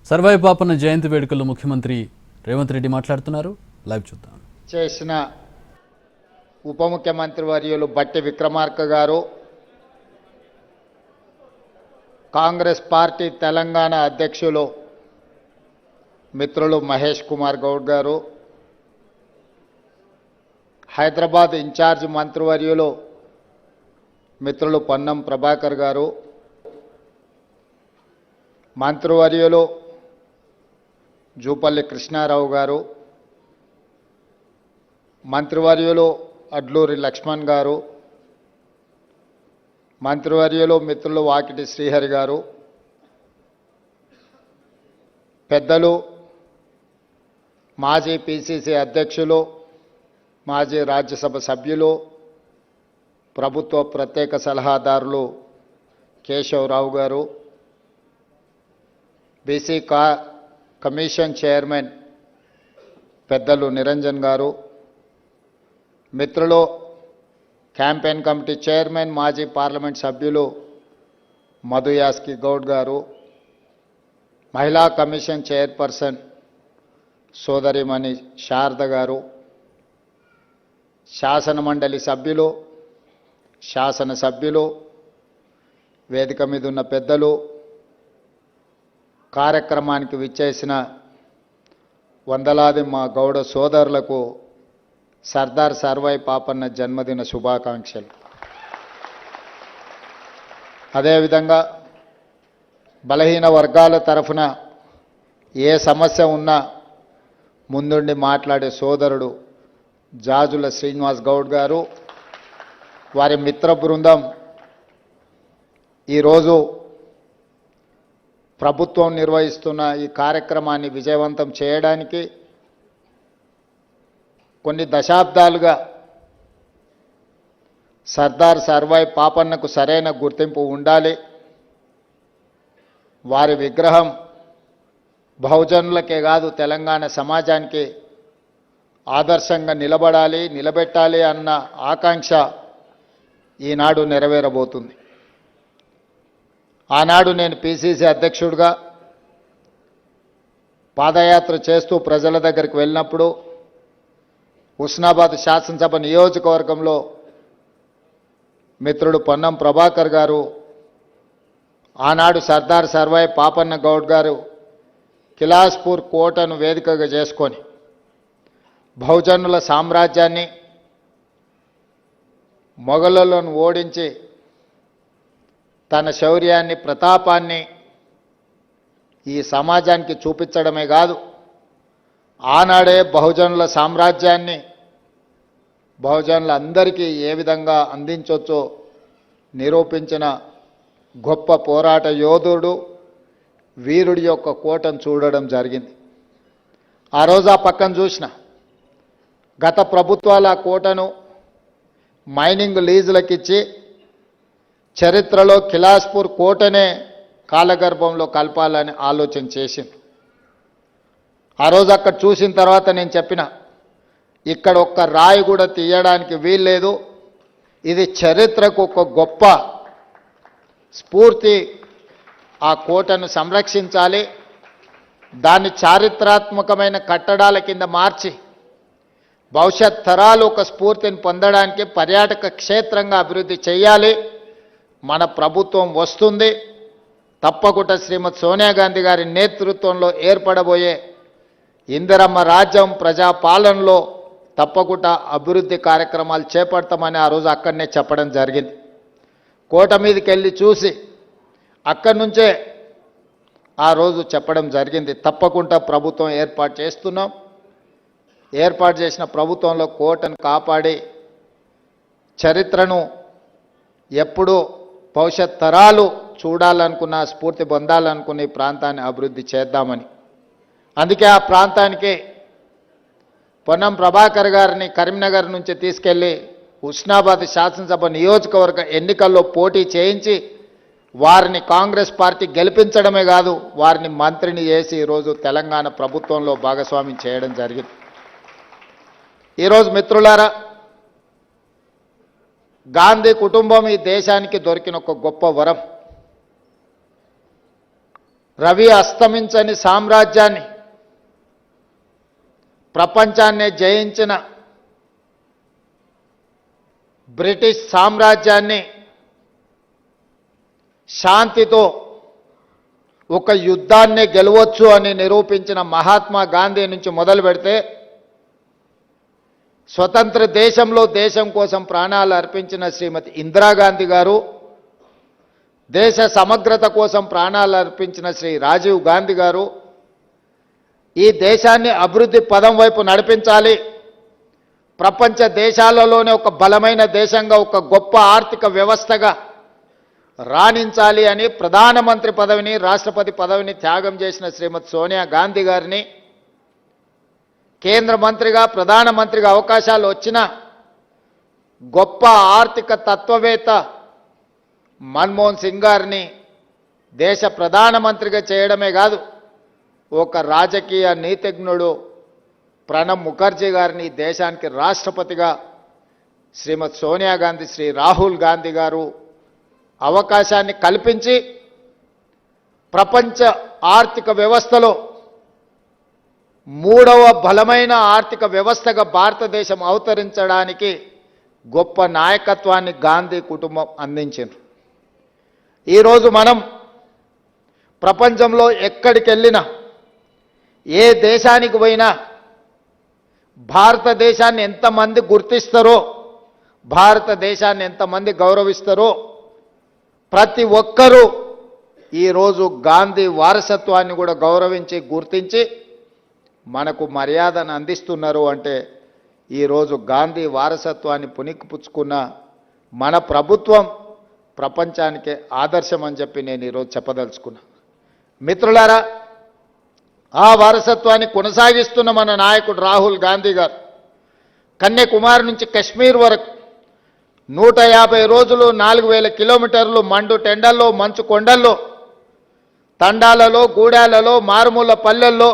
సర్వాయి పాపన్న జయంతి వేడుకల్లో ముఖ్యమంత్రి రేవంత్ రెడ్డి మాట్లాడుతున్నారు. లైవ్ చూద్దాం. చేసిన ఉప ముఖ్యమంత్రి వర్యులు బట్టి విక్రమార్క గారు, కాంగ్రెస్ పార్టీ తెలంగాణ అధ్యక్షులు మిత్రులు మహేష్ కుమార్ గౌడ్ గారు, హైదరాబాద్ ఇన్ఛార్జ్ మంత్రివర్యులు మిత్రులు పొన్నం ప్రభాకర్ గారు, మంత్రివర్యులు జూపల్లి కృష్ణారావు గారు, మంత్రివర్యులు అడ్లూరి లక్ష్మణ్ గారు, మంత్రివర్యులు మిత్రులు వాకిటి శ్రీహరి గారు, పెద్దలు మాజీ పిసిసి అధ్యక్షులు, మాజీ రాజ్యసభ సభ్యులు, ప్రభుత్వ ప్రత్యేక సలహాదారులు కేశవరావు గారు, బీసీ కమిషన్ చైర్మన్ పెద్దలు నిరంజన్ గారు, మిత్రులు క్యాంపెయిన్ కమిటీ చైర్మన్ మాజీ పార్లమెంట్ సభ్యులు మధు యాస్కి గౌడ్ గారు, మహిళా కమిషన్ చైర్పర్సన్ సోదరిమణి శారద గారు, శాసనమండలి సభ్యులు, శాసనసభ్యులు, వేదిక మీద ఉన్న పెద్దలు, కార్యక్రమానికి విచ్చేసిన వందలాది మా గౌడ సోదరులకు సర్దార్ సర్వాయి పాపన్న జన్మదిన శుభాకాంక్షలు. అదేవిధంగా బలహీన వర్గాల తరఫున ఏ సమస్య ఉన్నా ముందుండి మాట్లాడే సోదరుడు జాజుల శ్రీనివాస్ గౌడ్ గారు, వారి మిత్ర బృందం ఈరోజు ప్రభుత్వం నిర్వహిస్తున్న ఈ కార్యక్రమాన్ని విజయవంతం చేయడానికి కొన్ని దశాబ్దాలుగా సర్దార్ సర్వాయి పాపన్నకు సరైన గుర్తింపు ఉండాలి, వారి విగ్రహం బహుజనులకే కాదు తెలంగాణ సమాజానికి ఆదర్శంగా నిలబడాలి, నిలబెట్టాలి అన్న ఆకాంక్ష ఈనాడు నెరవేరబోతుంది. ఆనాడు నేను పిసిసి అధ్యక్షుడిగా పాదయాత్ర చేస్తూ ప్రజల దగ్గరికి వెళ్ళినప్పుడు హుస్నాబాద్ శాసనసభ నియోజకవర్గంలో మిత్రుడు పొన్నం ప్రభాకర్ గారు, ఆనాడు సర్దార్ సర్వాయి పాపన్న గౌడ్ గారు కిలాస్పూర్ కోటను వేదికగా చేసుకొని బహుజనుల సామ్రాజ్యాన్ని, మొఘలులను ఓడించి తన శౌర్యాన్ని, ప్రతాపాన్ని ఈ సమాజానికి చూపించడమే కాదు, ఆనాడే బహుజనుల సామ్రాజ్యాన్ని బహుజనులందరికీ ఏ విధంగా అందించవచ్చో నిరూపించిన గొప్ప పోరాట యోధుడు, వీరుడి యొక్క కోటను చూడడం జరిగింది. ఆ రోజు ఆ పక్కన చూసిన గత ప్రభుత్వాల కోటను మైనింగ్ లీజులకిచ్చి చరిత్రలో కిలాస్పూర్ కోటనే కాలగర్భంలో కలపాలని ఆలోచన చేసింది. ఆ రోజు అక్కడ చూసిన తర్వాత నేను చెప్పిన, ఇక్కడ ఒక్క రాయి కూడా తీయడానికి వీల్లేదు, ఇది చరిత్రకు ఒక గొప్ప స్ఫూర్తి, ఆ కోటను సంరక్షించాలి, దాన్ని చారిత్రాత్మకమైన కట్టడాల కింద మార్చి భవిష్యత్ తరాలు ఒక స్ఫూర్తిని పొందడానికి పర్యాటక క్షేత్రంగా అభివృద్ధి చేయాలి. మన ప్రభుత్వం వస్తుంది, తప్పకుండా శ్రీమతి సోనియా గాంధీ గారి నేతృత్వంలో ఏర్పడబోయే ఇందిరమ్మ రాజ్యం ప్రజాపాలనలో తప్పకుండా అభివృద్ధి కార్యక్రమాలు చేపడతామని ఆ రోజు అక్కడనే చెప్పడం జరిగింది. కోట మీదకి వెళ్ళి చూసి అక్కడి నుంచే ఆ రోజు చెప్పడం జరిగింది, తప్పకుండా ప్రభుత్వం ఏర్పాటు చేస్తున్నాం, ఏర్పాటు చేసిన ప్రభుత్వంలో కోటను కాపాడి చరిత్రను ఎప్పుడూ భవిష్యత్ తరాలు చూడాలనుకున్న, స్ఫూర్తి పొందాలనుకున్న ఈ ప్రాంతాన్ని అభివృద్ధి చేద్దామని. అందుకే ఆ ప్రాంతానికి పొన్నం ప్రభాకర్ గారిని కరీంనగర్ నుంచి తీసుకెళ్ళి హుస్నాబాద్ శాసనసభ నియోజకవర్గ ఎన్నికల్లో పోటీ చేయించి వారిని కాంగ్రెస్ పార్టీ గెలిపించడమే కాదు, వారిని మంత్రిని చేసి ఈరోజు తెలంగాణ ప్రభుత్వంలో భాగస్వామ్యం చేయడం జరిగింది. ఈరోజు మిత్రులారా, గాంధీ కుటుంబం ఈ దేశానికి దొరికిన ఒక గొప్ప వరం. రవి అస్తమించని సామ్రాజ్యాన్ని, ప్రపంచాన్నే జయించిన బ్రిటిష్ సామ్రాజ్యాన్ని శాంతితో ఒక యుద్ధాన్నే గెలవచ్చు అని నిరూపించిన మహాత్మా గాంధీ నుంచి మొదలు పెడితే స్వతంత్ర దేశంలో దేశం కోసం ప్రాణాలు అర్పించిన శ్రీమతి ఇందిరాగాంధీ గారు, దేశ సమగ్రత కోసం ప్రాణాలు అర్పించిన శ్రీ రాజీవ్ గాంధీ గారు, ఈ దేశాన్ని అభివృద్ధి పదం వైపు నడిపించాలి, ప్రపంచ దేశాలలోనే ఒక బలమైన దేశంగా, ఒక గొప్ప ఆర్థిక వ్యవస్థగా రాణించాలి అని ప్రధానమంత్రి పదవిని, రాష్ట్రపతి పదవిని త్యాగం చేసిన శ్రీమతి సోనియా గాంధీ గారిని, కేంద్ర మంత్రిగా, ప్రధానమంత్రిగా అవకాశాలు వచ్చిన గొప్ప ఆర్థిక తత్వవేత్త మన్మోహన్ సింగ్ గారిని దేశ ప్రధానమంత్రిగా చేయడమే కాదు, ఒక రాజకీయ నీతిజ్ఞుడు ప్రణబ్ ముఖర్జీ గారిని దేశానికి రాష్ట్రపతిగా శ్రీమతి సోనియా గాంధీ, శ్రీ రాహుల్ గాంధీ గారు అవకాశాన్ని కల్పించి ప్రపంచ ఆర్థిక వ్యవస్థలో మూడవ బలమైన ఆర్థిక వ్యవస్థగా భారతదేశం అవతరించడానికి గొప్ప నాయకత్వాన్ని గాంధీ కుటుంబం అందించింది. ఈరోజు మనం ప్రపంచంలో ఎక్కడికి వెళ్ళినా, ఏ దేశానికి పోయినా భారతదేశాన్ని ఎంతమంది గుర్తిస్తారో, భారతదేశాన్ని ఎంతమంది గౌరవిస్తారో, ప్రతి ఒక్కరూ ఈరోజు గాంధీ వారసత్వాన్ని కూడా గౌరవించి గుర్తించి మనకు మర్యాదను అందిస్తున్నారు. అంటే ఈరోజు గాంధీ వారసత్వాన్ని పుణికిపుచ్చుకున్న మన ప్రభుత్వం ప్రపంచానికే ఆదర్శం అని చెప్పి నేను ఈరోజు చెప్పదలుచుకున్నా. మిత్రులారా, ఆ వారసత్వాన్ని కొనసాగిస్తున్న మన నాయకుడు రాహుల్ గాంధీ గారు కన్యాకుమారి నుంచి కశ్మీర్ వరకు 150 రోజులు 4000 కిలోమీటర్లు మండు టెండల్లో, మంచు కొండల్లో, తండాలలో, గూడాలలో, మారుమూల పల్లెల్లో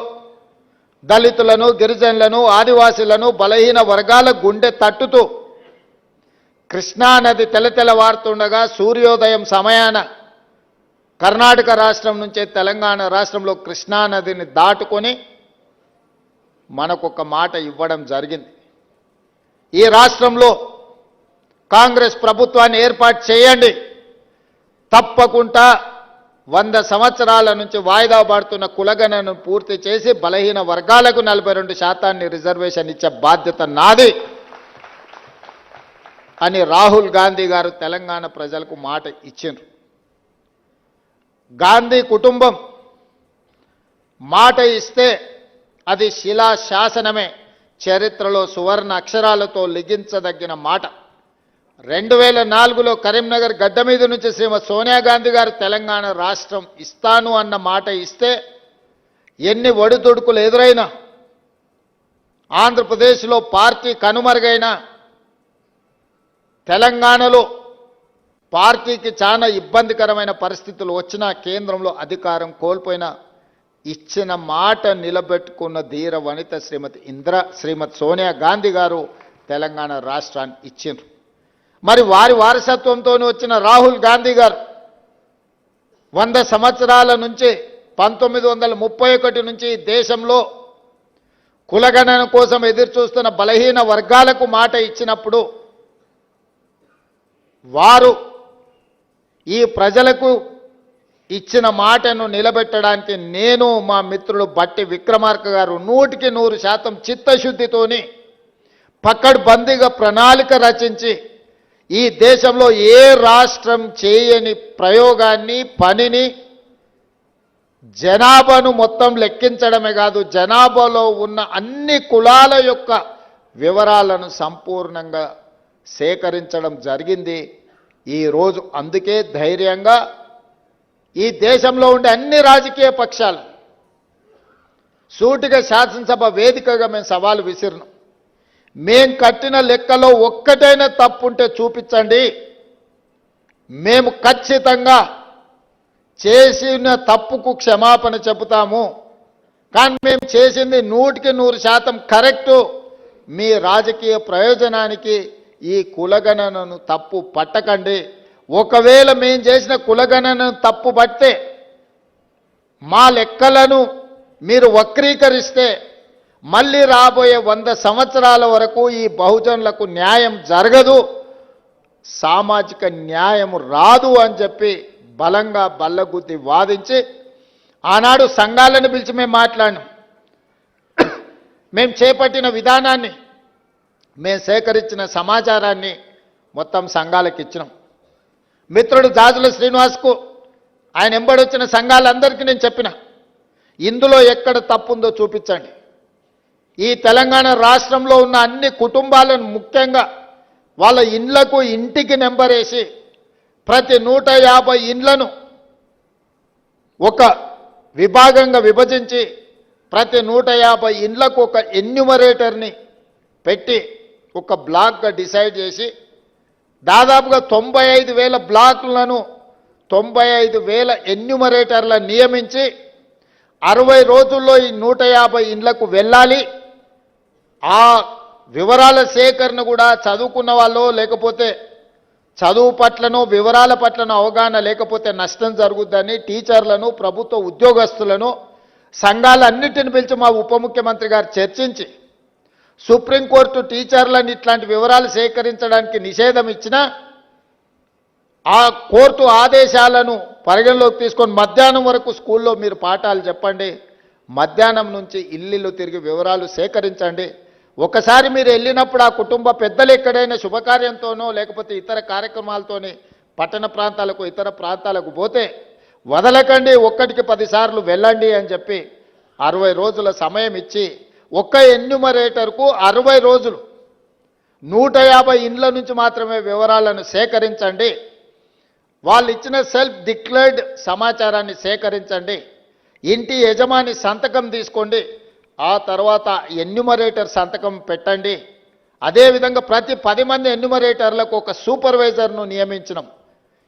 దళితులను, గిరిజనులను, ఆదివాసీలను, బలహీన వర్గాల గుండె తట్టుతూ కృష్ణానది తెలతెలవారుతుండగా సూర్యోదయం సమయాన కర్ణాటక రాష్ట్రం నుంచే తెలంగాణ రాష్ట్రంలో కృష్ణానదిని దాటుకొని మనకొక మాట ఇవ్వడం జరిగింది. ఈ రాష్ట్రంలో కాంగ్రెస్ ప్రభుత్వాన్ని ఏర్పాటు చేయండి, తప్పకుండా 100 సంవత్సరాల నుంచి వాయిదా పడుతున్న కులగణను పూర్తి చేసి బలహీన వర్గాలకు 42% రిజర్వేషన్ ఇచ్చే బాధ్యత నాది అని రాహుల్ గాంధీ గారు తెలంగాణ ప్రజలకు మాట ఇచ్చిండ్రు. గాంధీ కుటుంబం మాట ఇస్తే అది శిలా శాసనమే, చరిత్రలో సువర్ణ అక్షరాలతో లిఖించదగిన మాట. 2004లో కరీంనగర్ గడ్డ మీద నుంచి శ్రీమతి సోనియా గాంధీ గారు తెలంగాణ రాష్ట్రం ఇస్తాను అన్న మాట ఇస్తే ఎన్ని ఒడిదుడుకులు ఎదురైనా, ఆంధ్రప్రదేశ్లో పార్టీ కనుమరుగైన, తెలంగాణలో పార్టీకి చాలా ఇబ్బందికరమైన పరిస్థితులు వచ్చినా, కేంద్రంలో అధికారం కోల్పోయినా ఇచ్చిన మాట నిలబెట్టుకున్న ధీర వనిత శ్రీమతి సోనియా గాంధీ గారు తెలంగాణ రాష్ట్రాన్ని ఇచ్చిండ్రు. మరి వారి వారసత్వంతో వచ్చిన రాహుల్ గాంధీ గారు 100 సంవత్సరాల నుంచి 1931 నుంచి దేశంలో కులగణన కోసం ఎదురుచూస్తున్న బలహీన వర్గాలకు మాట ఇచ్చినప్పుడు వారు ఈ ప్రజలకు ఇచ్చిన మాటను నిలబెట్టడానికి నేను, మా మిత్రుడు బట్టి విక్రమార్క గారు 100% చిత్తశుద్ధితోని పకడ్బందీగా ప్రణాళిక రచించి ఈ దేశంలో ఏ రాష్ట్రం చేయని ప్రయోగాన్ని, పనిని, జనాభాను మొత్తం లెక్కించడమే కాదు, జనాభాలో ఉన్న అన్ని కులాల యొక్క వివరాలను సంపూర్ణంగా సేకరించడం జరిగింది. ఈరోజు అందుకే ధైర్యంగా ఈ దేశంలో ఉండే అన్ని రాజకీయ పక్షాలు సూటిగా శాసనసభ వేదికగా మేము సవాలు విసిరినాం. మేం కట్టిన లెక్కలో ఒక్కటైనా తప్పుంటే చూపించండి, మేము ఖచ్చితంగా చేసిన తప్పుకు క్షమాపణ చెబుతాము. కానీ మేము చేసింది 100% కరెక్టు. మీ రాజకీయ ప్రయోజనానికి ఈ కులగణనను తప్పు పట్టకండి. ఒకవేళ మేము చేసిన కులగణనను తప్పు పడితే మా లెక్కలను మీరు వక్రీకరిస్తే మళ్ళీ రాబోయే 100 సంవత్సరాల వరకు ఈ బహుజనులకు న్యాయం జరగదు, సామాజిక న్యాయం రాదు అని చెప్పి బలంగా బల్లగుద్ది వాదించి ఆనాడు సంఘాలను పిలిచి మేము మాట్లాడినాం. మేము చేపట్టిన విధానాన్ని, మేము సేకరించిన సమాచారాన్ని మొత్తం సంఘాలకు ఇచ్చినాం. మిత్రుడు జాజుల శ్రీనివాస్కు ఆయన ఎంబడొచ్చిన సంఘాలందరికీ నేను చెప్పిన, ఇందులో ఎక్కడ తప్పుందో చూపించండి. ఈ తెలంగాణ రాష్ట్రంలో ఉన్న అన్ని కుటుంబాలను, ముఖ్యంగా వాళ్ళ ఇండ్లకు ఇంటికి నెంబర్ వేసి ప్రతి 150 ఇండ్లను ఒక విభాగంగా విభజించి ప్రతి 150 ఇండ్లకు ఒక ఎన్యూమరేటర్ని పెట్టి ఒక బ్లాక్గా డిసైడ్ చేసి దాదాపుగా 95,000 బ్లాకులను 95,000 ఎన్యూమరేటర్లను నియమించి 60 రోజుల్లో ఈ 150 ఇండ్లకు వెళ్ళాలి. ఆ వివరాల సేకరణ కూడా చదువుకున్న వాళ్ళు, లేకపోతే చదువు పట్లనో వివరాల పట్లనో అవగాహన లేకపోతే నష్టం జరుగుద్దని టీచర్లను, ప్రభుత్వ ఉద్యోగస్తులను, సంఘాలన్నిటిని పిలిచి మా ఉప ముఖ్యమంత్రి గారు చర్చించి సుప్రీంకోర్టు టీచర్లను ఇట్లాంటి వివరాలు సేకరించడానికి నిషేధం ఇచ్చినా ఆ కోర్టు ఆదేశాలను పరిగణలోకి తీసుకొని మధ్యాహ్నం వరకు స్కూల్లో మీరు పాఠాలు చెప్పండి, మధ్యాహ్నం నుంచి ఇల్లు తిరిగి వివరాలు సేకరించండి. ఒకసారి మీరు వెళ్ళినప్పుడు ఆ కుటుంబ పెద్దలు ఎక్కడైనా శుభకార్యంతోనో లేకపోతే ఇతర కార్యక్రమాలతోని పట్టణ ప్రాంతాలకు, ఇతర ప్రాంతాలకు పోతే వదలకండి, ఒక్కటికి 10 సార్లు వెళ్ళండి అని చెప్పి 60 రోజుల సమయం ఇచ్చి ఒక్క ఎన్యూమరేటర్కు 60 రోజులు 150 ఇండ్ల నుంచి మాత్రమే వివరాలను సేకరించండి. వాళ్ళు ఇచ్చిన సెల్ఫ్ డిక్లేర్డ్ సమాచారాన్ని సేకరించండి, ఇంటి యజమాని సంతకం తీసుకోండి, ఆ తర్వాత ఎన్యూమరేటర్ సంతకం పెట్టండి. అదేవిధంగా ప్రతి 10 మంది ఎన్యూమరేటర్లకు ఒక సూపర్వైజర్ను నియమించినాం.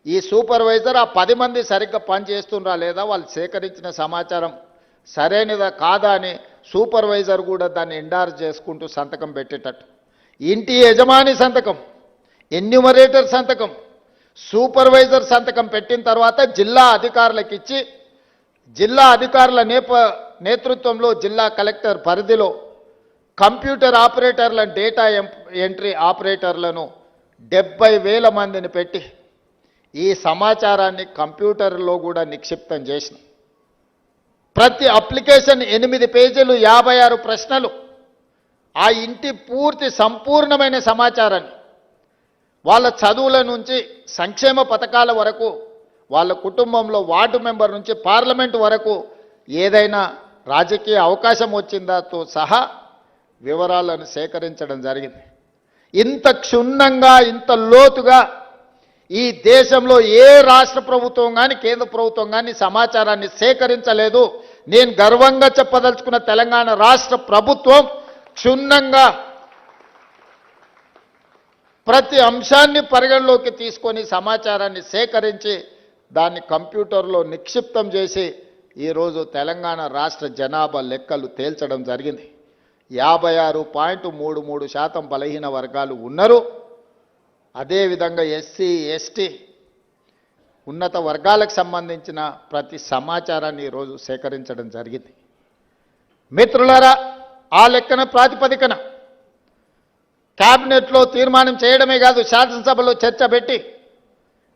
ఈ సూపర్వైజర్ ఆ 10 మంది సరిగ్గా పనిచేస్తుండ్రా లేదా, వాళ్ళు సేకరించిన సమాచారం సరైనదా కాదా అని సూపర్వైజర్ కూడా దాన్ని ఎండార్జ్ చేసుకుంటూ సంతకం పెట్టేటట్టు. ఇంటి యజమాని సంతకం, ఎన్యూమరేటర్ సంతకం, సూపర్వైజర్ సంతకం పెట్టిన తర్వాత జిల్లా అధికారులకు ఇచ్చి జిల్లా అధికారుల నేతృత్వంలో జిల్లా కలెక్టర్ పరిధిలో కంప్యూటర్ ఆపరేటర్లను, డేటా ఎంట్రీ ఆపరేటర్లను 70,000 మందిని పెట్టి ఈ సమాచారాన్ని కంప్యూటర్లో కూడా నిక్షిప్తం చేసిన. ప్రతి అప్లికేషన్ 8 పేజీలు, 56 ప్రశ్నలు, ఆ ఇంటి పూర్తి సంపూర్ణమైన సమాచారాన్ని వాళ్ళ చదువుల నుంచి సంక్షేమ పథకాల వరకు, వాళ్ళ కుటుంబంలో వార్డు మెంబర్ నుంచి పార్లమెంటు వరకు ఏదైనా రాజకీయ అవకాశం వచ్చిందాతో సహా వివరాలను సేకరించడం జరిగింది. ఇంత క్షుణ్ణంగా, ఇంత లోతుగా ఈ దేశంలో ఏ రాష్ట్ర ప్రభుత్వం కానీ కేంద్ర ప్రభుత్వం కానీ సమాచారాన్ని సేకరించలేదు. నేను గర్వంగా చెప్పదలుచుకున్న తెలంగాణ రాష్ట్ర ప్రభుత్వం క్షుణ్ణంగా ప్రతి అంశాన్ని పరిగణలోకి తీసుకొని సమాచారాన్ని సేకరించి దాన్ని కంప్యూటర్లో నిక్షిప్తం చేసి ఈరోజు తెలంగాణ రాష్ట్ర జనాభా లెక్కలు తేల్చడం జరిగింది. 56.33% బలహీన వర్గాలు ఉన్నారు. అదేవిధంగా ఎస్సీ, ఎస్టీ, ఉన్నత వర్గాలకు సంబంధించిన ప్రతి సమాచారాన్ని ఈరోజు సేకరించడం జరిగింది. మిత్రులారా, ఆ లెక్కన ప్రాతిపదికన క్యాబినెట్లో తీర్మానం చేయడమే కాదు, శాసనసభలో చర్చ పెట్టి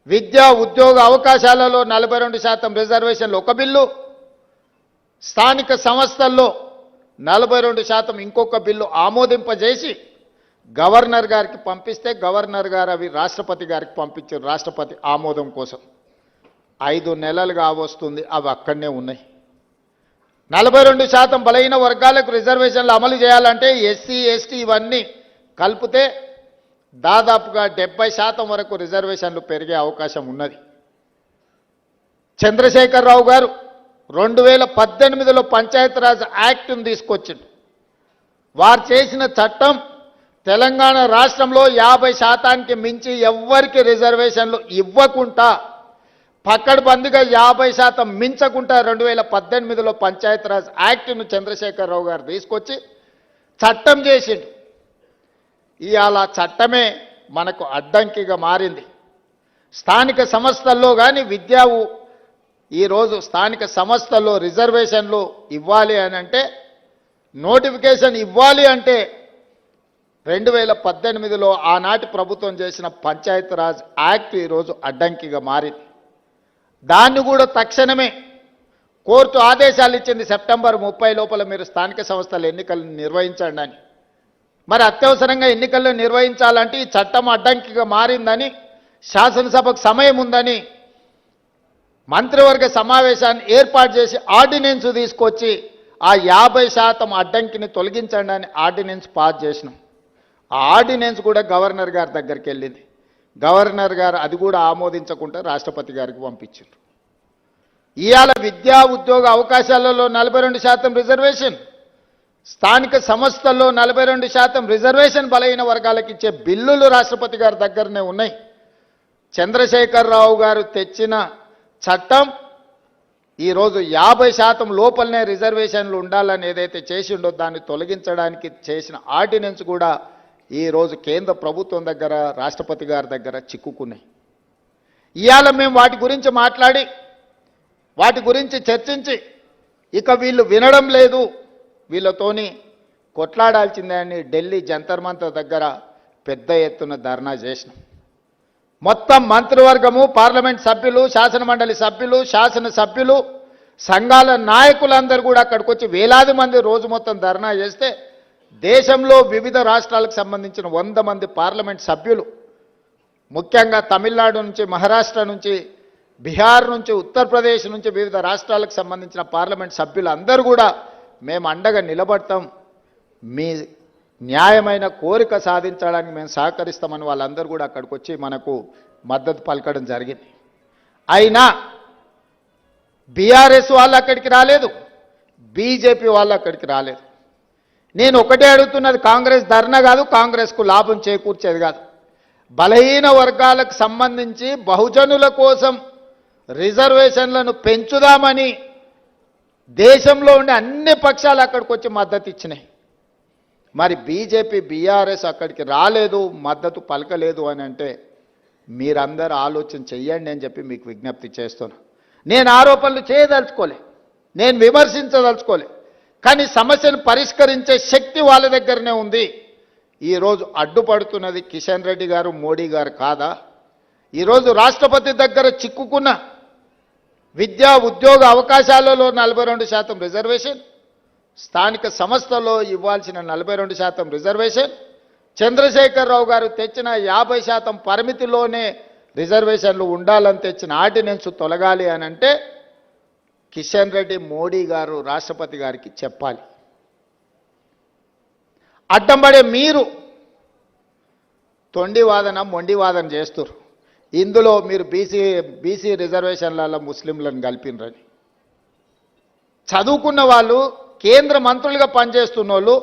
విద్యా ఉద్యోగ అవకాశాలలో 42% రిజర్వేషన్లు ఒక బిల్లు, స్థానిక సంస్థల్లో 42% ఇంకొక బిల్లు ఆమోదింపజేసి గవర్నర్ గారికి పంపిస్తే గవర్నర్ గారు అవి రాష్ట్రపతి గారికి పంపించారు రాష్ట్రపతి ఆమోదం కోసం. 5 నెలలుగా వస్తుంది, అవి అక్కడనే ఉన్నాయి. 42% బలహీన వర్గాలకు రిజర్వేషన్లు అమలు చేయాలంటే ఎస్సీ, ఎస్టీ ఇవన్నీ కలిపితే దాదాపుగా 70% వరకు రిజర్వేషన్లు పెరిగే అవకాశం ఉన్నది. చంద్రశేఖరరావు గారు 2018లో పంచాయతీరాజ్ యాక్ట్ను తీసుకొచ్చిండు. వారు చేసిన చట్టం తెలంగాణ రాష్ట్రంలో 50%కి మించి ఎవ్వరికి రిజర్వేషన్లు ఇవ్వకుండా పక్కడబందిగా 50% మించకుండా 2018లో పంచాయతీరాజ్ యాక్ట్ను చంద్రశేఖరరావు గారు తీసుకొచ్చి చట్టం చేసిండు. ఇవాళ చట్టమే మనకు అడ్డంకిగా మారింది. స్థానిక సంస్థల్లో కానీ, విద్యా ఈరోజు స్థానిక సంస్థల్లో రిజర్వేషన్లు ఇవ్వాలి అని అంటే, నోటిఫికేషన్ ఇవ్వాలి అంటే 2018లో ఆనాటి ప్రభుత్వం చేసిన పంచాయతీరాజ్ యాక్ట్ ఈరోజు అడ్డంకిగా మారింది. దాన్ని కూడా తక్షణమే కోర్టు ఆదేశాలు ఇచ్చింది, సెప్టెంబర్ 30 లోపల మీరు స్థానిక సంస్థల ఎన్నికలను నిర్వహించండి అని. మరి అత్యవసరంగా ఎన్నికలను నిర్వహించాలంటే ఈ చట్టం అడ్డంకిగా మారిందని, శాసనసభకు సమయం ఉందని మంత్రివర్గ సమావేశాన్ని ఏర్పాటు చేసి ఆర్డినెన్స్ తీసుకొచ్చి ఆ 50% అడ్డంకిని తొలగించండి అని ఆర్డినెన్స్ పాస్ చేసినాం. ఆ ఆర్డినెన్స్ కూడా గవర్నర్ గారి దగ్గరికి వెళ్ళింది. గవర్నర్ గారు అది కూడా ఆమోదించకుండా రాష్ట్రపతి గారికి పంపించారు. ఇవాళ విద్యా ఉద్యోగ అవకాశాలలో 42% రిజర్వేషన్, స్థానిక సంస్థల్లో 42% రిజర్వేషన్ బలహీన వర్గాలకు ఇచ్చే బిల్లులు రాష్ట్రపతి గారి దగ్గరనే ఉన్నాయి. చంద్రశేఖరరావు గారు తెచ్చిన చట్టం ఈరోజు 50% లోపలనే రిజర్వేషన్లు ఉండాలని ఏదైతే చేసిండో దాన్ని తొలగించడానికి చేసిన ఆర్డినెన్స్ కూడా ఈరోజు కేంద్ర ప్రభుత్వం దగ్గర, రాష్ట్రపతి గారి దగ్గర చిక్కుకున్నాయి. ఇవాళ మేము వాటి గురించి మాట్లాడి, వాటి గురించి చర్చించి, ఇక వీళ్ళు వినడం లేదు, వీళ్ళతోని కొట్లాడాల్సిందే అని ఢిల్లీ జంతర్ మంతర్ దగ్గర పెద్ద ఎత్తున ధర్నా చేసినాం. మొత్తం మంత్రివర్గము, పార్లమెంట్ సభ్యులు, శాసనమండలి సభ్యులు, శాసనసభ్యులు, సంఘాల నాయకులందరూ కూడా అక్కడికి వచ్చి వేలాది మంది రోజు మొత్తం ధర్నా చేస్తే, దేశంలో వివిధ రాష్ట్రాలకు సంబంధించిన 100 మంది పార్లమెంట్ సభ్యులు, ముఖ్యంగా తమిళనాడు నుంచి, మహారాష్ట్ర నుంచి, బీహార్ నుంచి, ఉత్తరప్రదేశ్ నుంచి వివిధ రాష్ట్రాలకు సంబంధించిన పార్లమెంట్ సభ్యులు అందరూ కూడా మేము అండగా నిలబడతాం, మీ న్యాయమైన కోరిక సాధించడానికి మేము సహకరిస్తామని వాళ్ళందరూ కూడా అక్కడికి వచ్చి మనకు మద్దతు పలకడం జరిగింది. అయినా బీఆర్ఎస్ వాళ్ళు అక్కడికి రాలేదు, బీజేపీ వాళ్ళు అక్కడికి రాలేదు. నేను ఒకటే అడుగుతున్నది, కాంగ్రెస్ ధర్నా కాదు, కాంగ్రెస్కు లాభం చేకూర్చేది కాదు. బలహీన వర్గాలకు సంబంధించి బహుజనుల కోసం రిజర్వేషన్లను పెంచుదామని దేశంలో ఉండే అన్ని పక్షాలు అక్కడికి వచ్చి మద్దతు ఇచ్చినాయి. మరి బీజేపీ, బీఆర్ఎస్ అక్కడికి రాలేదు, మద్దతు పలకలేదు అని అంటే మీరందరూ ఆలోచన చెయ్యండి అని చెప్పి మీకు విజ్ఞప్తి చేస్తున్నా. నేను ఆరోపణలు చేయదలుచుకోలే, నేను విమర్శించదలుచుకోలే, కానీ సమస్యను పరిష్కరించే శక్తి వాళ్ళ దగ్గరనే ఉంది. ఈరోజు అడ్డుపడుతున్నది కిషన్ రెడ్డి గారు, మోడీ గారు కాదా? ఈరోజు రాష్ట్రపతి దగ్గర చిక్కుకున్న విద్యా ఉద్యోగ అవకాశాలలో 42% రిజర్వేషన్, స్థానిక సంస్థల్లో ఇవ్వాల్సిన 42% రిజర్వేషన్, చంద్రశేఖరరావు గారు తెచ్చిన 50% పరిమితిలోనే రిజర్వేషన్లు ఉండాలని తెచ్చిన ఆర్డినెన్స్ తొలగాలి అని అంటే కిషన్ రెడ్డి, మోడీ గారు రాష్ట్రపతి గారికి చెప్పాలి. అడ్డంపడే మీరు తొండి వాదన, మొండి వాదన చేస్తారు. ఇందులో మీరు బీసీ రిజర్వేషన్లలో ముస్లింలను కలిపినరని, చదువుకున్న వాళ్ళు, కేంద్ర మంత్రులుగా పనిచేస్తున్న వాళ్ళు,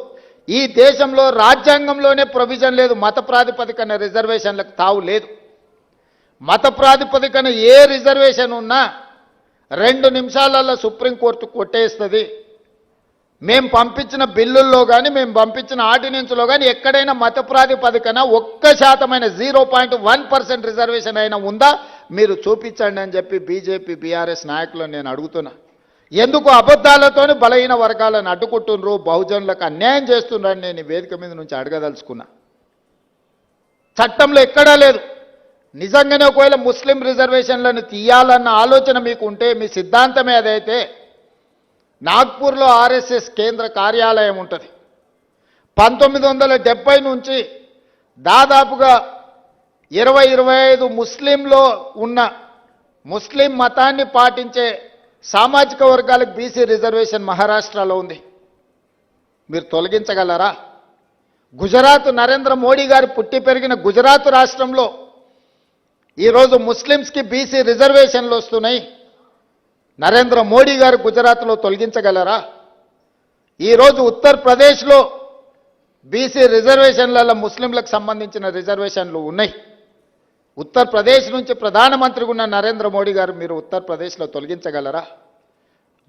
ఈ దేశంలో రాజ్యాంగంలోనే ప్రొవిజన్ లేదు, మత ప్రాతిపదికన రిజర్వేషన్లకు తావు లేదు. మత ప్రాతిపదికన ఏ రిజర్వేషన్ ఉన్నా 2 నిమిషాలలో సుప్రీంకోర్టు కొట్టేస్తుంది. మేము పంపించిన బిల్లుల్లో కానీ, మేము పంపించిన ఆర్డినెన్స్లో కానీ ఎక్కడైనా మత ప్రాతిపదికన 1% 0.1% రిజర్వేషన్ అయినా ఉందా మీరు చూపించండి అని చెప్పి బీజేపీ, బీఆర్ఎస్ నాయకులను నేను అడుగుతున్నా. ఎందుకు అబద్ధాలతోని బలహీన వర్గాలను అడ్డుకుంటున్నారు, బహుజనులకు అన్యాయం చేస్తున్నారని నేను ఈ వేదిక మీద నుంచి అడగదలుచుకున్నా. చట్టంలో ఎక్కడా లేదు. నిజంగానే ఒకవేళ ముస్లిం రిజర్వేషన్లను తీయాలన్న ఆలోచన మీకు ఉంటే, మీ సిద్ధాంతమే అదైతే, నాగ్పూర్లో ఆర్ఎస్ఎస్ కేంద్ర కార్యాలయం ఉంటుంది. 1970 నుంచి దాదాపుగా 20-25 ముస్లింలో ఉన్న, ముస్లిం మతాన్ని పాటించే సామాజిక వర్గాలకు బీసీ రిజర్వేషన్ మహారాష్ట్రలో ఉంది. మీరు తొలగించగలరా? గుజరాత్, నరేంద్ర మోడీ గారు పుట్టి పెరిగిన గుజరాత్ రాష్ట్రంలో ఈరోజు ముస్లిమ్స్కి బీసీ రిజర్వేషన్లు వస్తున్నాయి. నరేంద్ర మోడీ గారు గుజరాత్లో తొలగించగలరా? ఈరోజు ఉత్తరప్రదేశ్లో బీసీ రిజర్వేషన్లలో ముస్లింలకు సంబంధించిన రిజర్వేషన్లు ఉన్నాయి. ఉత్తరప్రదేశ్ నుంచి ప్రధానమంత్రిగా ఉన్న నరేంద్ర మోడీ గారు మీరు ఉత్తరప్రదేశ్లో తొలగించగలరా?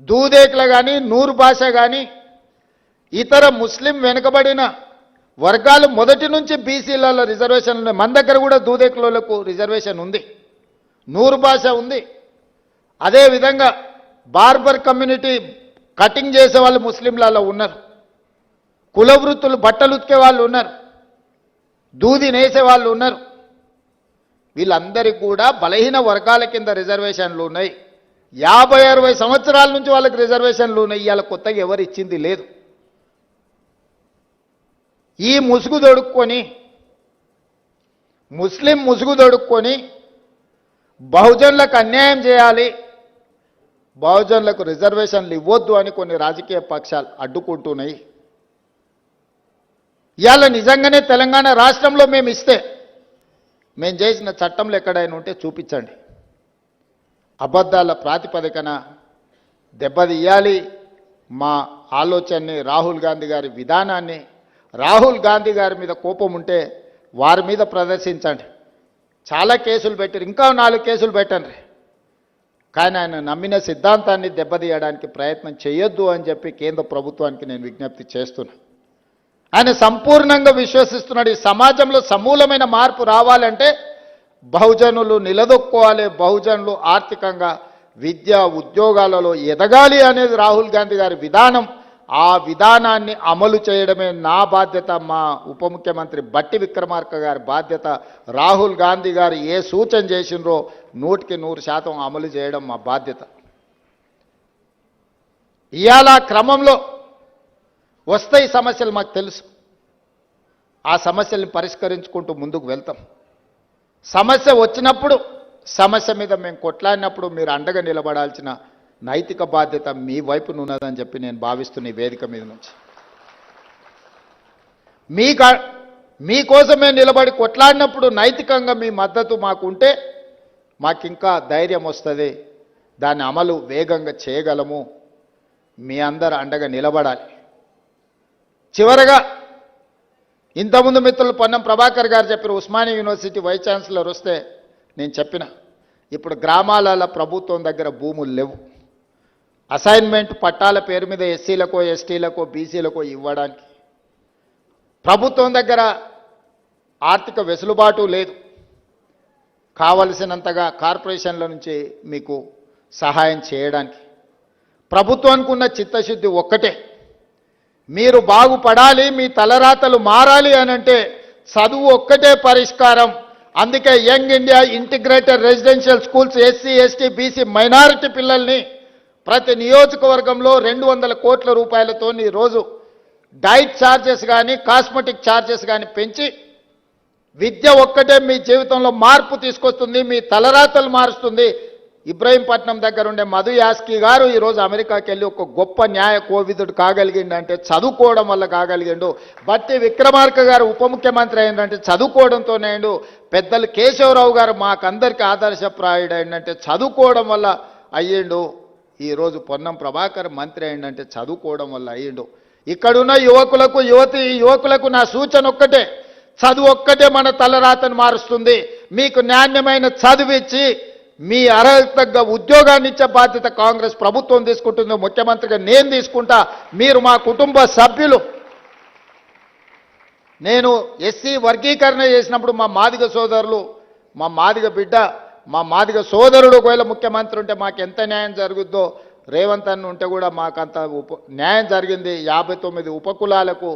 దూదేకులు కానీ, నూరు భాష కానీ, ఇతర ముస్లిం వెనుకబడిన వర్గాలు మొదటి నుంచి బీసీలలో రిజర్వేషన్ ఉన్నాయి. మన దగ్గర కూడా దూదేకులకు రిజర్వేషన్ ఉంది, నూరు భాష ఉంది. అదేవిధంగా బార్బర్ కమ్యూనిటీ కటింగ్ చేసే వాళ్ళు ముస్లింలలో ఉన్నారు, కుల వృత్తులు బట్టలు ఉతికే వాళ్ళు ఉన్నారు, దూది నేసే వాళ్ళు ఉన్నారు. వీళ్ళందరికీ కూడా బలహీన వర్గాల కింద రిజర్వేషన్లు ఉన్నాయి. 50-60 సంవత్సరాల నుంచి వాళ్ళకి రిజర్వేషన్లు ఉన్నాయి. ఇవాళ కొత్తగా ఎవరు ఇచ్చింది లేదు. ఈ ముసుగు దొడుక్కొని ముస్లిం ముసుగు దొడుక్కొని బహుజనులకు అన్యాయం చేయాలి, బహుజనులకు రిజర్వేషన్లు ఇవ్వొద్దు అని కొన్ని రాజకీయ పక్షాలు అడ్డుకుంటున్నాయి. ఇవాళ నిజంగానే తెలంగాణ రాష్ట్రంలో మేము ఇస్తే మేము చేసిన చట్టంలో ఎక్కడైనా ఉంటే చూపించండి. అబద్ధాల ప్రాతిపదికన దెబ్బతీయాలి మా ఆలోచనని, రాహుల్ గాంధీ గారి విధానాన్ని. రాహుల్ గాంధీ గారి మీద కోపం ఉంటే వారి మీద ప్రదర్శించండి. చాలా కేసులు పెట్టారు, ఇంకా 4 కేసులు పెట్టండి. కానీ ఆయన నమ్మిన సిద్ధాంతాన్ని దెబ్బతీయడానికి ప్రయత్నం చేయొద్దు అని చెప్పి కేంద్ర ప్రభుత్వానికి నేను విజ్ఞప్తి చేస్తున్నా. ఆయన సంపూర్ణంగా విశ్వసిస్తున్నాడు ఈ సమాజంలో సమూలమైన మార్పు రావాలంటే బహుజనులు నిలదొక్కోవాలి, బహుజనులు ఆర్థికంగా విద్య ఉద్యోగాలలో ఎదగాలి అనేది రాహుల్ గాంధీ గారి విధానం. ఆ విధానాన్ని అమలు చేయడమే నా బాధ్యత, మా ఉప ముఖ్యమంత్రి బట్టి విక్రమార్క గారి బాధ్యత. రాహుల్ గాంధీ గారు ఏ సూచన చేసినరో 100% అమలు చేయడం మా బాధ్యత. ఇవాళ క్రమంలో వస్తాయి సమస్యలు, మాకు తెలుసు. ఆ సమస్యల్ని పరిష్కరించుకుంటూ ముందుకు వెళ్తాం. సమస్య వచ్చినప్పుడు, సమస్య మీద మేము కొట్లాడినప్పుడు మీరు అండగా నిలబడాల్సిన నైతిక బాధ్యత మీ వైపున ఉన్నదని చెప్పి నేను భావిస్తున్న ఈ వేదిక మీద నుంచి. మీకోసమే నిలబడి కొట్లాడినప్పుడు నైతికంగా మీ మద్దతు మాకుంటే మాకింకా ధైర్యం వస్తుంది, దాన్ని అమలు వేగంగా చేయగలము. మీ అందరూ అండగా నిలబడాలి. చివరగా ఇంతకుముందు మిత్రులు పొన్నం ప్రభాకర్ గారు చెప్పారు, ఉస్మానియా యూనివర్సిటీ వైస్ ఛాన్సలర్ వస్తే నేను చెప్పిన, ఇప్పుడు గ్రామాలలో ప్రభుత్వం దగ్గర భూములు లేవు. అసైన్మెంట్ పట్టాల పేరు మీద ఎస్సీలకో ఎస్టీలకో బీసీలకో ఇవ్వడానికి ప్రభుత్వం దగ్గర ఆర్థిక వెసులుబాటు లేదు. కావలసినంతగా కార్పొరేషన్ల నుంచి మీకు సహాయం చేయడానికి ప్రభుత్వానికి ఉన్న చిత్తశుద్ధి ఒక్కటే, మీరు బాగుపడాలి, మీ తలరాతలు మారాలి అనంటే చదువు ఒక్కటే పరిష్కారం. అందుకే young India integrated residential schools SC ST BC minority పిల్లల్ని ప్రతి నియోజకవర్గంలో 200 కోట్ల రూపాయలతో ఈరోజు డైట్ ఛార్జెస్ కానీ కాస్మెటిక్ ఛార్జెస్ కానీ పెంచి విద్య ఒక్కటే మీ జీవితంలో మార్పు తీసుకొస్తుంది, మీ తలరాతలు మారుస్తుంది. ఇబ్రహీంపట్నం దగ్గర ఉండే మధు యాస్కి గారు ఈరోజు అమెరికాకి వెళ్ళి ఒక గొప్ప న్యాయ కోవిదుడు కాగలిగిండు అంటే చదువుకోవడం వల్ల కాగలిగిండు. బట్టి విక్రమార్క గారు ఉప ముఖ్యమంత్రి అయిందంటే చదువుకోవడంతోనే అయిండు. పెద్దలు కేశవరావు గారు మాకందరికీ ఆదర్శప్రాయుడు అయిందంటే చదువుకోవడం వల్ల అయ్యిండు. ఈరోజు పొన్నం ప్రభాకర్ మంత్రి అయిందంటే చదువుకోవడం వల్ల అయ్యిండు. ఇక్కడున్న యువకులకు నా సూచన ఒక్కటే, చదువు ఒక్కటే మన తలరాతను మారుస్తుంది. మీకు నాణ్యమైన చదువిచ్చి మీ అర్హత తగ్గ ఉద్యోగాన్ని ఇచ్చే బాధ్యత కాంగ్రెస్ ప్రభుత్వం తీసుకుంటుంది. ముఖ్యమంత్రిగా నేను తీసుకుంటా, మీరు మా కుటుంబ సభ్యులు. నేను ఎస్సీ వర్గీకరణ చేసినప్పుడు మా మాదిగ సోదరులు, మా మాదిగ బిడ్డ, మా మాదిగ సోదరుడు ఒకవేళ ముఖ్యమంత్రి ఉంటే మాకు ఎంత న్యాయం జరుగుద్దో, రేవంత్ అన్న ఉంటే కూడా మాకంత న్యాయం జరిగింది. 59 ఉపకులాలకు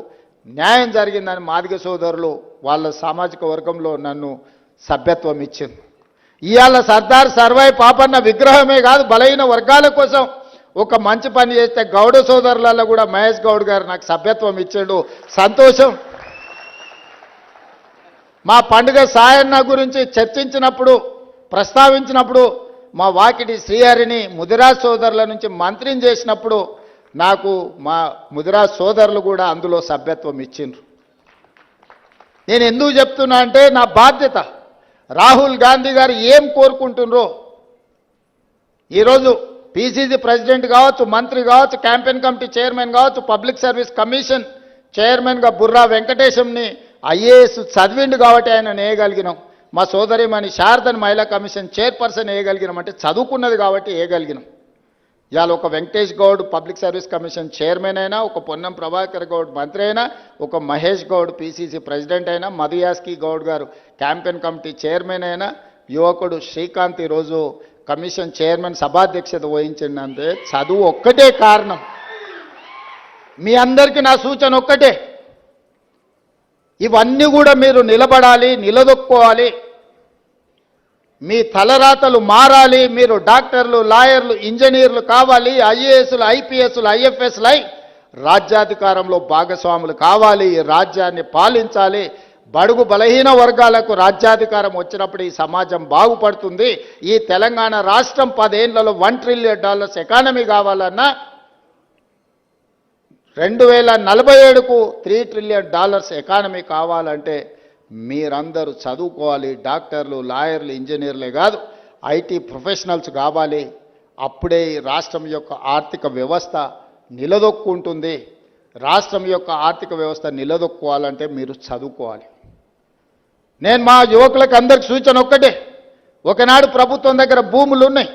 న్యాయం జరిగిందని మాదిగ సోదరులు వాళ్ళ సామాజిక వర్గంలో నన్ను సభ్యత్వం ఇచ్చింది. ఇవాళ సర్దార్ సర్వాయి పాపన్న విగ్రహమే కాదు, బలహీన వర్గాల కోసం ఒక మంచి పని చేస్తే గౌడ సోదరులలో కూడా మహేష్ గౌడ్ గారు నాకు సభ్యత్వం ఇచ్చాడు, సంతోషం. మా పండుగ సాయన్న గురించి చర్చించినప్పుడు, ప్రస్తావించినప్పుడు మా వాకిటి శ్రీహరిని ముదిరాజ్ సోదరుల నుంచి మంత్రిని చేసినప్పుడు నాకు మా ముదిరాజ్ సోదరులు కూడా అందులో సభ్యత్వం ఇచ్చిండ్రు. నేను ఎందుకు చెప్తున్నా అంటే నా బాధ్యత. రాహుల్ గాంధీ గారు ఏం కోరుకుంటున్నారో, ఈరోజు పిసిసి ప్రెసిడెంట్ కావచ్చు, మంత్రి కావచ్చు, క్యాంపెయిన్ కమిటీ చైర్మన్ కావచ్చు, పబ్లిక్ సర్వీస్ కమిషన్ చైర్మన్గా బుర్రా వెంకటేశంని ఐఏఎస్ చదివిండు కాబట్టి ఆయన వేయగలిగినాం. మా సోదరిమణి శారదని మహిళా కమిషన్ చైర్పర్సన్ వేయగలిగినామంటే చదువుకున్నది కాబట్టి వేయగలిగినాం. ఇవాళ ఒక Venkatesh Goud public service commission chairman అయినా, ఒక పొన్నం ప్రభాకర్ గౌడ్ మంత్రి అయినా, ఒక మహేష్ గౌడ్ పిసిసి ప్రెసిడెంట్ అయినా, మధు యాస్కి గౌడ్ గారు క్యాంపెయిన్ కమిటీ చైర్మన్ అయినా, యువకుడు శ్రీకాంత్ ఈరోజు కమిషన్ చైర్మన్ సభాధ్యక్షత వహించిందంటే చదువు ఒక్కటే కారణం. మీ అందరికీ నా సూచన ఒక్కటే, ఇవన్నీ కూడా మీరు నిలబడాలి, నిలదొక్కోవాలి, మీ తలరాతలు మారాలి, మీరు డాక్టర్లు, లాయర్లు, ఇంజనీర్లు కావాలి, ఐఏఎస్లు, ఐపీఎస్లు, ఐఎఫ్ఎస్లు అయి రాజ్యాధికారంలో భాగస్వాములు కావాలి, ఈ రాజ్యాన్ని పాలించాలి. బడుగు బలహీన వర్గాలకు రాజ్యాధికారం వచ్చినప్పుడు ఈ సమాజం బాగుపడుతుంది. ఈ తెలంగాణ రాష్ట్రం 10 ఏళ్లలో $1 ట్రిలియన్ ఎకానమీ కావాలన్నా 2047కు $3 ట్రిలియన్ ఎకానమీ కావాలంటే మీరందరూ చదువుకోవాలి. డాక్టర్లు, లాయర్లు, ఇంజనీర్లే కాదు, ఐటీ ప్రొఫెషనల్స్ కావాలి. అప్పుడే ఈ రాష్ట్రం యొక్క ఆర్థిక వ్యవస్థ నిలదొక్కుంటుంది. రాష్ట్రం యొక్క ఆర్థిక వ్యవస్థ నిలదొక్కోవాలంటే మీరు చదువుకోవాలి. నేను మా యువకులకు అందరికి సూచన ఒక్కటే, ఒకనాడు ప్రభుత్వం దగ్గర భూములు ఉన్నాయి,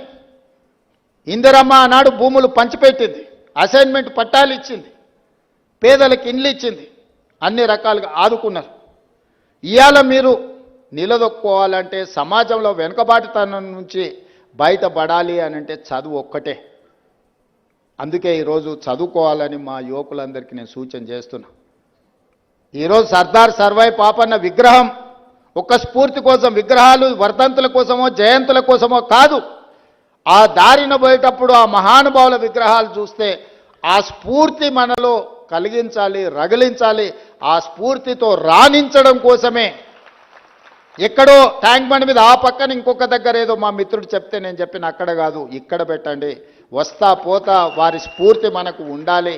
ఇందిరమ్మ ఆనాడు భూములు పంచిపెట్టింది, అసైన్మెంట్ పట్టాలు ఇచ్చింది, పేదలకు ఇండ్లు ఇచ్చింది, అన్ని రకాలుగా ఆదుకున్నారు. ఇవాళ మీరు నిలదొక్కోవాలంటే, సమాజంలో వెనుకబాటుతనం నుంచి బయటపడాలి అని అంటే చదువు ఒక్కటే. అందుకే ఈరోజు చదువుకోవాలని మా యువకులందరికీ నేను సూచన చేస్తున్నా. ఈరోజు సర్దార్ సర్వాయి పాపన్న విగ్రహం ఒక్క స్ఫూర్తి కోసం, విగ్రహాలు వర్ధంతుల కోసమో జయంతుల కోసమో కాదు. ఆ దారిన పోయేటప్పుడు ఆ మహానుభావుల విగ్రహాలు చూస్తే ఆ స్ఫూర్తి మనలో కలిగించాలి, రగిలించాలి. ఆ స్ఫూర్తితో రాణించడం కోసమే. ఎక్కడో ట్యాంక్ బండ్ మీద ఆ పక్కన ఇంకొక దగ్గర ఏదో మా మిత్రుడు చెప్తే నేను చెప్పిన అక్కడ కాదు, ఇక్కడ పెట్టండి. వస్తా పోతా వారి స్ఫూర్తి మనకు ఉండాలి.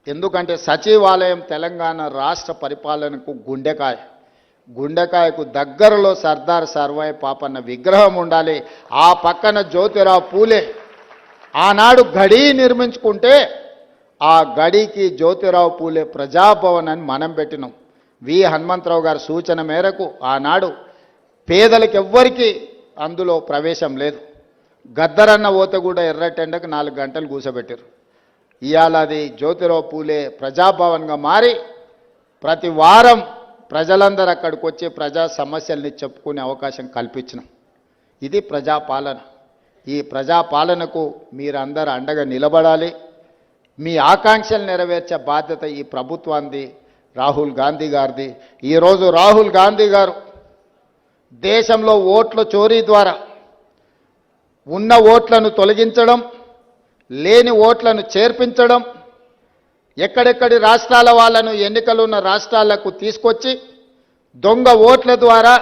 ఎందుకంటే సచివాలయం తెలంగాణ రాష్ట్ర పరిపాలనకు గుండెకాయ. గుండెకాయకు దగ్గరలో సర్దార్ సర్వాయి పాపన్న విగ్రహం ఉండాలి. ఆ పక్కన జ్యోతిరావు పూలే ఆనాడు గడి నిర్మించుకుంటే ఆ గడికి జ్యోతిరావు పూలే ప్రజాభవన్ అని మనం పెట్టినాం. వి హనుమంతరావు గారి సూచన మేరకు ఆనాడు పేదలకు ఎవ్వరికీ అందులో ప్రవేశం లేదు. గద్దరన్న ఓత కూడా ఎర్రటెండకు 4 గంటలు కూసబెట్టారు. ఇవాళ అది జ్యోతిరావు పూలే ప్రజాభవన్గా మారి ప్రతి వారం ప్రజలందరూ అక్కడికి వచ్చి ప్రజా సమస్యల్ని చెప్పుకునే అవకాశం కల్పించినాం. ఇది ప్రజాపాలన. ఈ ప్రజాపాలనకు మీరందరూ అండగా నిలబడాలి. మీ ఆకాంక్షలు నెరవేర్చే బాధ్యత ఈ ప్రభుత్వాన్ని, రాహుల్ గాంధీ గారిది. ఈరోజు రాహుల్ గాంధీ గారు దేశంలో ఓట్ల చోరీ ద్వారా ఉన్న ఓట్లను తొలగించడం, లేని ఓట్లను చేర్పించడం, ఎక్కడెక్కడి రాష్ట్రాల వాళ్ళను ఎన్నికలున్న రాష్ట్రాలకు తీసుకొచ్చి దొంగ ఓట్ల ద్వారా,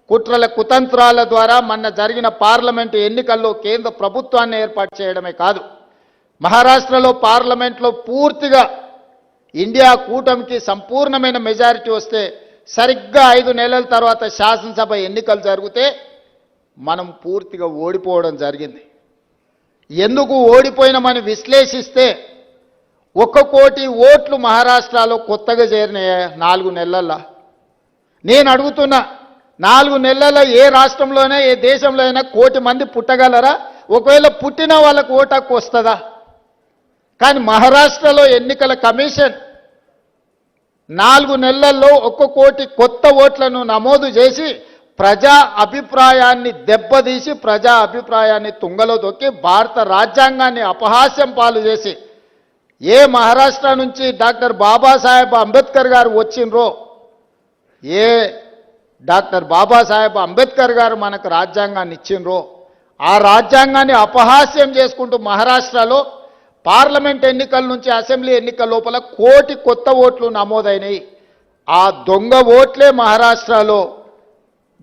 కుట్రల కుతంత్రాల ద్వారా మొన్న జరిగిన పార్లమెంటు ఎన్నికల్లో కేంద్ర ప్రభుత్వాన్ని ఏర్పాటు చేయడమే కాదు, మహారాష్ట్రలో పార్లమెంట్లో పూర్తిగా ఇండియా కూటమికి సంపూర్ణమైన మెజారిటీ వస్తే సరిగ్గా 5 నెలల తర్వాత శాసనసభ ఎన్నికలు జరిగితే మనం పూర్తిగా ఓడిపోవడం జరిగింది. ఎందుకు ఓడిపోయినామని విశ్లేషిస్తే 1 కోటి ఓట్లు మహారాష్ట్రలో కొత్తగా చేరినాయి 4 నెలల్లో. నేను అడుగుతున్నా, 4 నెలల్లో ఏ రాష్ట్రంలోనే ఏ దేశంలో అయినా 1 కోటి మంది పుట్టగలరా? ఒకవేళ పుట్టిన వాళ్ళకు ఓటు హక్కు వస్తుందా? కానీ మహారాష్ట్రలో ఎన్నికల కమిషన్ 4 నెలల్లో 1 కోటి కొత్త ఓట్లను నమోదు చేసి ప్రజా అభిప్రాయాన్ని దెబ్బతీసి, ప్రజా అభిప్రాయాన్ని తుంగలో దొక్కి భారత రాజ్యాంగాన్ని అపహాస్యం పాలు చేసి, ఏ మహారాష్ట్ర నుంచి డాక్టర్ బాబాసాహెబ్ అంబేద్కర్ గారు వచ్చిండ్రో, ఏ డాక్టర్ బాబాసాహెబ్ అంబేద్కర్ గారు మనకు రాజ్యాంగాన్ని ఇచ్చిండ్రో, ఆ రాజ్యాంగాన్ని అపహాస్యం చేసుకుంటూ మహారాష్ట్రలో పార్లమెంట్ ఎన్నికల నుంచి అసెంబ్లీ ఎన్నికల లోపల 1 కోటి కొత్త ఓట్లు నమోదైనాయి. ఆ దొంగ ఓట్లే మహారాష్ట్రలో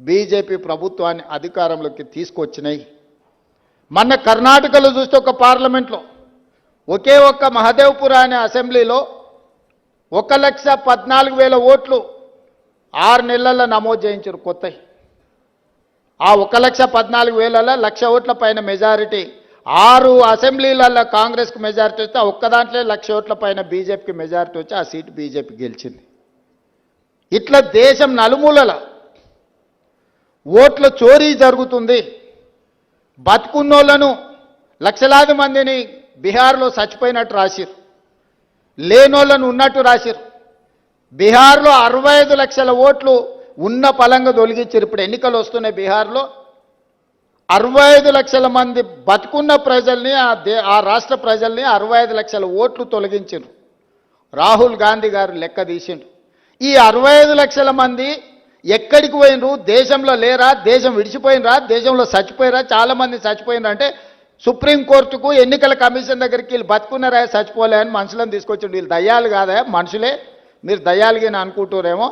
బీజేపీ ప్రభుత్వాన్ని అధికారంలోకి తీసుకొచ్చినాయి. మొన్న కర్ణాటకలో చూస్తే ఒక పార్లమెంట్లో ఒకే ఒక్క మహదేవ్పుర అనే అసెంబ్లీలో 1,14,000 ఓట్లు 6 నెలల్లో నమోదు చేయించారు కొత్తవి. ఆ 1,14,000లలో 1,00,000 ఓట్ల పైన మెజారిటీ. 6 అసెంబ్లీలలో కాంగ్రెస్కు మెజారిటీ వస్తే ఆ ఒక్క దాంట్లో 1,00,000 ఓట్ల పైన బీజేపీకి మెజారిటీ వచ్చి ఆ సీటు బీజేపీ గెలిచింది. ఇట్లా దేశం నలుమూలల ఓట్ల చోరీ జరుగుతుంది. బతుకున్నోళ్లను లక్షలాది మందిని బీహార్లో చచ్చిపోయినట్టు రాసిరు, లేనోళ్లను ఉన్నట్టు రాసిరు. బీహార్లో 65 లక్షల ఓట్లు ఉన్న పలంగా తొలగించారు. ఇప్పుడు ఎన్నికలు వస్తున్నాయి బీహార్లో. 65 లక్షల మంది బతుకున్న ప్రజల్ని ఆ రాష్ట్ర ప్రజల్ని 65 లక్షల ఓట్లు తొలగించారు. రాహుల్ గాంధీ గారు లెక్క తీసిండు. ఈ 65 లక్షల మంది ఎక్కడికి పోయినరు? దేశంలో లేరా? దేశం విడిచిపోయినరా? దేశంలో చచ్చిపోయినరా? చాలా మంది చచ్చిపోయినరా అంటే సుప్రీంకోర్టుకు ఎన్నికల కమిషన్ దగ్గరికి వీళ్ళు బతుకున్నారా చచ్చిపోలే అని మనుషులను తీసుకొచ్చిండు. వీళ్ళు దయ్యాలు కాదా? మనుషులే, మీరు దయ్యాలుగా అనుకుంటారేమో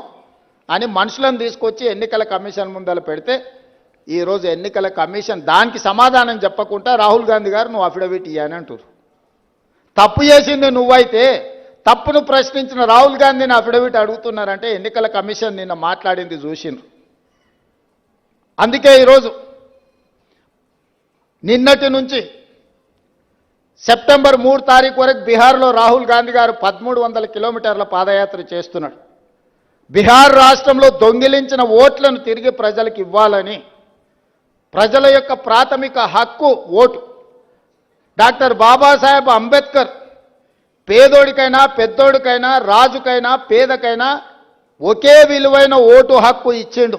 అని మనుషులను తీసుకొచ్చి ఎన్నికల కమిషన్ ముందర పెడితే ఈరోజు ఎన్నికల కమిషన్ దానికి సమాధానం చెప్పకుండా రాహుల్ గాంధీ గారు నువ్వు అఫిడవిట్ ఇయ్యని అంటారు. తప్పు చేసింది నువ్వైతే తప్పును ప్రశ్నించిన రాహుల్ గాంధీని అఫిడవిట్ అడుగుతున్నారంటే ఎన్నికల కమిషన్ నిన్న మాట్లాడింది చూసిండ్రు. అందుకే ఈరోజు నిన్నటి నుంచి సెప్టెంబర్ 3 తారీఖు వరకు బీహార్లో రాహుల్ గాంధీ గారు 1300 కిలోమీటర్ల పాదయాత్ర చేస్తున్నాడు. బీహార్ రాష్ట్రంలో దొంగిలించిన ఓట్లను తిరిగి ప్రజలకు ఇవ్వాలని, ప్రజల యొక్క ప్రాథమిక హక్కు ఓటు. డాక్టర్ బాబాసాహెబ్ అంబేద్కర్ పేదోడికైనా పెద్దోడికైనా రాజుకైనా పేదకైనా ఒకే విలువైన ఓటు హక్కు ఇచ్చిండు.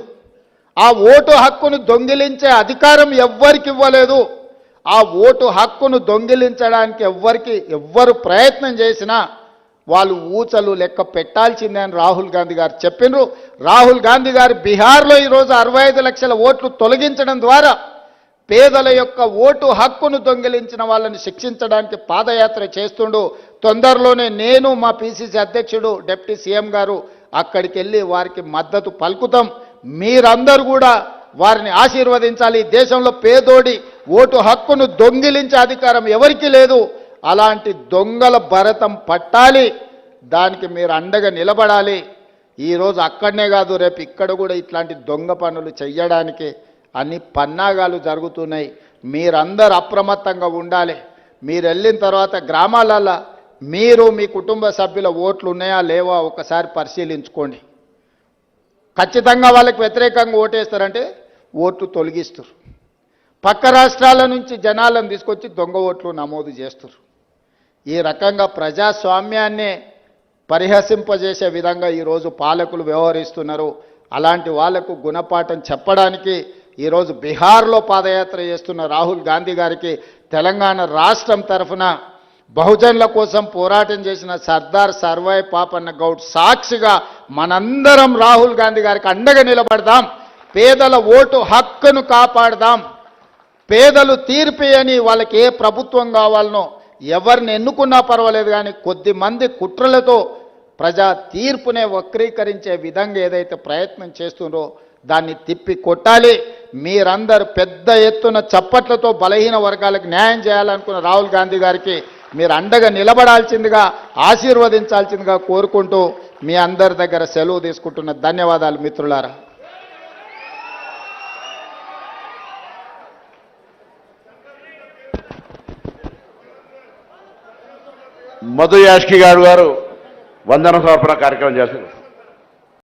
ఆ ఓటు హక్కును దొంగిలించే అధికారం ఎవ్వరికి ఇవ్వలేదు. ఆ ఓటు హక్కును దొంగిలించడానికి ఎవ్వరు ప్రయత్నం చేసినా వాళ్ళు ఊచలు లెక్క పెట్టాల్సిందే అని రాహుల్ గాంధీ గారు చెప్పిండ్రు. రాహుల్ గాంధీ గారు బీహార్లో ఈరోజు 65 లక్షల ఓట్లు తొలగించడం ద్వారా పేదల యొక్క ఓటు హక్కును దొంగిలించిన వాళ్ళని శిక్షించడానికి పాదయాత్ర చేస్తుండు. తొందరలోనే నేను మా పిసిసి అధ్యక్షుడు డిప్యూటీ సీఎం గారు అక్కడికి వెళ్ళి వారికి మద్దతు పలుకుతాం. మీరందరూ కూడా వారిని ఆశీర్వదించాలి. దేశంలో పేదోడి ఓటు హక్కును దొంగిలించే అధికారం ఎవరికీ లేదు. అలాంటి దొంగల భరతం పట్టాలి. దానికి మీరు అండగా నిలబడాలి. ఈరోజు అక్కడనే కాదు, రేపు ఇక్కడ కూడా ఇట్లాంటి దొంగ పనులు చెయ్యడానికి అన్ని పన్నాగాలు జరుగుతున్నాయి. మీరందరూ అప్రమత్తంగా ఉండాలి. మీరు వెళ్ళిన తర్వాత గ్రామాలల్లో మీరు మీ కుటుంబ సభ్యుల ఓట్లు ఉన్నాయా లేవా ఒకసారి పరిశీలించుకోండి. ఖచ్చితంగా వాళ్ళకి వ్యతిరేకంగా ఓటేస్తారంటే ఓట్లు తొలగిస్తారు. పక్క రాష్ట్రాల నుంచి జనాలను తీసుకొచ్చి దొంగ ఓట్లు నమోదు చేస్తారు. ఈ రకంగా ప్రజాస్వామ్యాన్నే పరిహసింపజేసే విధంగా ఈరోజు పాలకులు వ్యవహరిస్తున్నారు. అలాంటి వాళ్లకు గుణపాఠం చెప్పడానికి ఈరోజు బీహార్లో పాదయాత్ర చేస్తున్న రాహుల్ గాంధీ గారికి తెలంగాణ రాష్ట్రం తరఫున బహుజనుల కోసం పోరాటం చేసిన సర్దార్ సర్వాయి పాపన్న గౌడ్ సాక్షిగా మనందరం రాహుల్ గాంధీ గారికి అండగా నిలబడదాం. పేదల ఓటు హక్కును కాపాడదాం. పేదలు తీర్పియని వాళ్ళకి ఏ ప్రభుత్వం కావాలనో ఎవరిని ఎన్నుకున్నా పర్వాలేదు, కానీ కొద్ది మంది కుట్రలతో ప్రజా తీర్పునే వక్రీకరించే విధంగా ఏదైతే ప్రయత్నం చేస్తుందో దాన్ని తిప్పి కొట్టాలి. మీరందరూ పెద్ద ఎత్తున చప్పట్లతో బలహీన వర్గాలకు న్యాయం చేయాలనుకున్న రాహుల్ గాంధీ గారికి మీరు అండగా నిలబడాల్సిందిగా ఆశీర్వదించాల్సిందిగా కోరుకుంటూ మీ అందరి దగ్గర సెలవు తీసుకుంటున్న ధన్యవాదాలు మిత్రులారా. మధు యాష్కి గారు వందన సమర్పణ కార్యక్రమం చేస్తారు.